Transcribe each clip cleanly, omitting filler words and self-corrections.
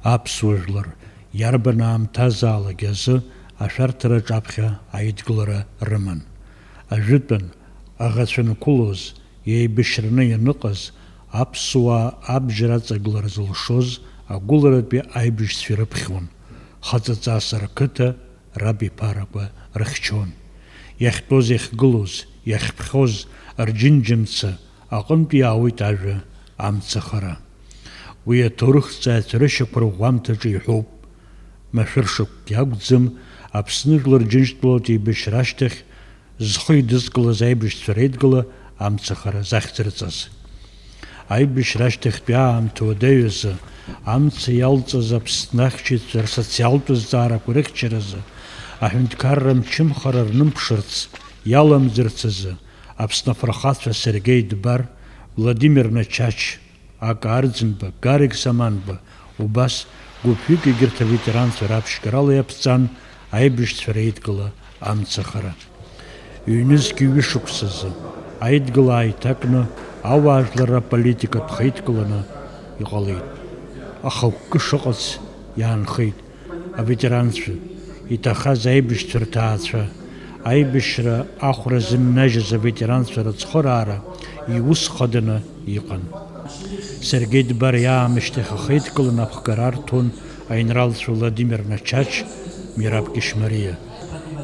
Аԥсуа жәлар иарбан аамҭазаалак азы ашәарҭараҿ аԥхьа аидгылара рыман. Ажәытәан аӷацәанқәылоз, еибашьраны ианыҟаз, аԥсуаа абџьар аҵагылара зылшоз агәыларатәи аибашьцәа ирыԥхьон. Хаҵаҵас рқыҭа раб-иԥарақәа рыхьчон. Иахьтәоз иахьгылоз, иахьԥхьоз рџьынџьымца аҟынтә иаауеит ажәа амцахара. Уи аҭоурыхҭҵааҩцәа рышьақәа рӷәӷәамҭаҿы иҳәоуп. Машәыршақәк иакәӡам Аԥсны жәлар Џьынџьтәылатә еибашьра ашьҭахь зхы идызкылаз аибашьцәа реидгыла амцахара захьӡырҵаз. Аибашьра ашьҭахьтәи аамҭа уадаҩызы амца иалҵыз Аԥсны ахьчаҩцәа рсоциалтә зҵаарақәа рыхьчаразы, аҳәынҭқарра мчымхара рнымԥшырц, иаламӡырц азы Аԥсны афырхацәа Сергеи Дбар, Владимир Начач, Ака Арӡынба, Гарик Саманба, убас гәыԥҩык егьырҭ аветеранцәа раԥшьгарала иаԥҵан аибашьцәа реидгыла амцахара. Ҩнызқьи ҩышықәсазы аидгыла ааиҭакны ауаажәларра аполитикатә хеидкыланы иҟалеит. Аха акәкы шыҟац иаанхеит аветеранцәа, иҭахаз аибашьцәа рҭаацәа, аибашьра ахәра зыннажьыз аветеранцәа рыцхыраара иус хаданы иҟан. Сергеи Дбар иаамышьҭахь ахеидкыланы аԥхгара арҭон аинралцәа Владимир Начач, Мираб Кишмариа.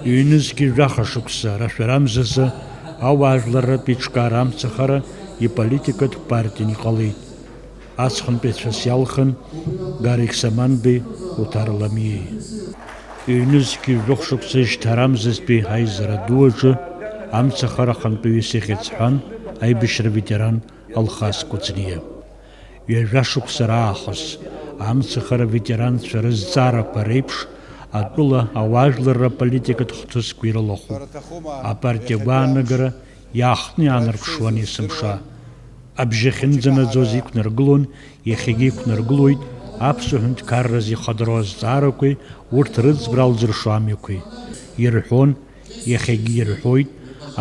Ҩнызқьи жәаха шықәса рашәарамзазы ауаажәларратә еиҿкаара амцахара иполитикатә партиан иҟалеит. Аҵхынтәиқәас иалхын Гарик Саманбеи, Уҭар Ламиеи. Ҩнызқьи жәохә шықәса ишьҭарамзазтәи аизара ду аҿы амцахара ахантәаҩыс ихьыӡҳәан аибашьра ветеран Алхас Кәыҵниа. Ҩажәа шықәса раахыс амцахара ветеранцәа рызҵаарақәа реиԥш атәыла ауаажәларра аполитикатә хҭысқәа ирылахәуп. Апартиа гәаанагара иаахтны иаанарԥшуан есымша. Абжьы ахьынӡанаӡоз иқәнаргылон, иахьагьы иқәнаргылоит аԥсуа ҳәынҭқарразы ихадыруа азҵаарақәеи урҭ рыӡбра алзыршо амҩақәеи. Ирҳәон, иахьагьы ирҳәоит,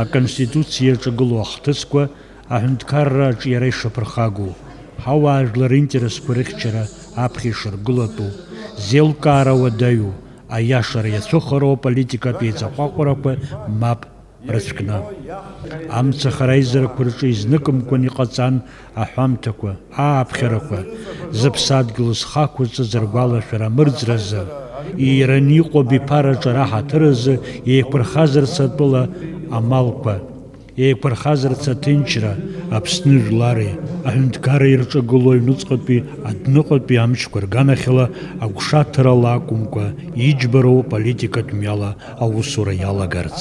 аконституциаҿы гылоу ахҭысқәа аҳәынҭқарра аҿиара ишаԥырхагоу, ҳауаажәлар интересқәа рыхьчара аԥхьа ишыргылатәу, зеилкаара уадаҩу, аиашара иацәыхароу аполитикатә еиҵаҟәаҟәарақәа мап рыцәкны. Амцахара аизарақәа рҿы изныкымкәан иҟаҵан аҳәамҭақәа, ааԥхьарақәа, зыԥсадгьыл зхақәыҵыз ргәалашәара амырӡразы, иираны иҟоу абиԥараҿы раҳаҭыразы еиқәырхазарц атәыла амалқәа, еиқәырхазарц аҭынчра, Аԥсны жәлари, аҳәынҭқарра ирҿагылоу аҩнуҵҟатәи адәныҟатәи амчқәа рганахьала агәшаҭарала акәымкәа иџьбароу аполитикатә мҩала аусура иалагарц.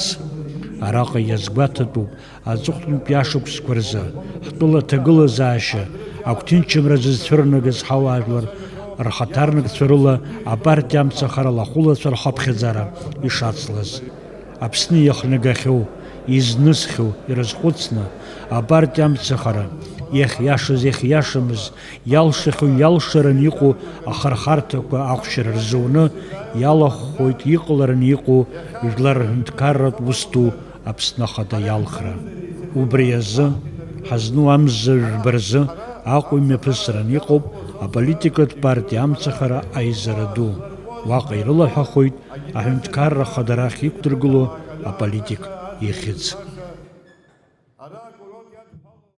Араҟа иазгәаҭатәуп аҵыхәтәантәи ашықәсқәа рзы ҳтәыла аҭагылазаашьа агәҭынчымра зызцәырнагаз ҳауаажәлар рхаҭарнакцәа рыла апартиа амцахара лахәылацәа рхаԥхьаӡара ишацлаз. Аԥсны иахнагахьоу, изнысхьоу ирызхәыцны апартиа амцахара иахьиашаз иахьиашамыз, иалшахьоу иалшаран иҟоу ахархарҭақәа ахәшьара рзуны иалахәхоит иҟаларан иҟоу жәлар рҳәынҭқарратә ус ду Аԥсны Ахада иалхра. Убри азы ҳазну амза жәба рзы Аҟәа имҩаԥысран иҟоуп аполитикатә партиа амцахара аизара ду. Уаҟа ирылаҳәахоит аҳәынҭқарра хадарахь иқәдыргыло аполитик ихьӡ.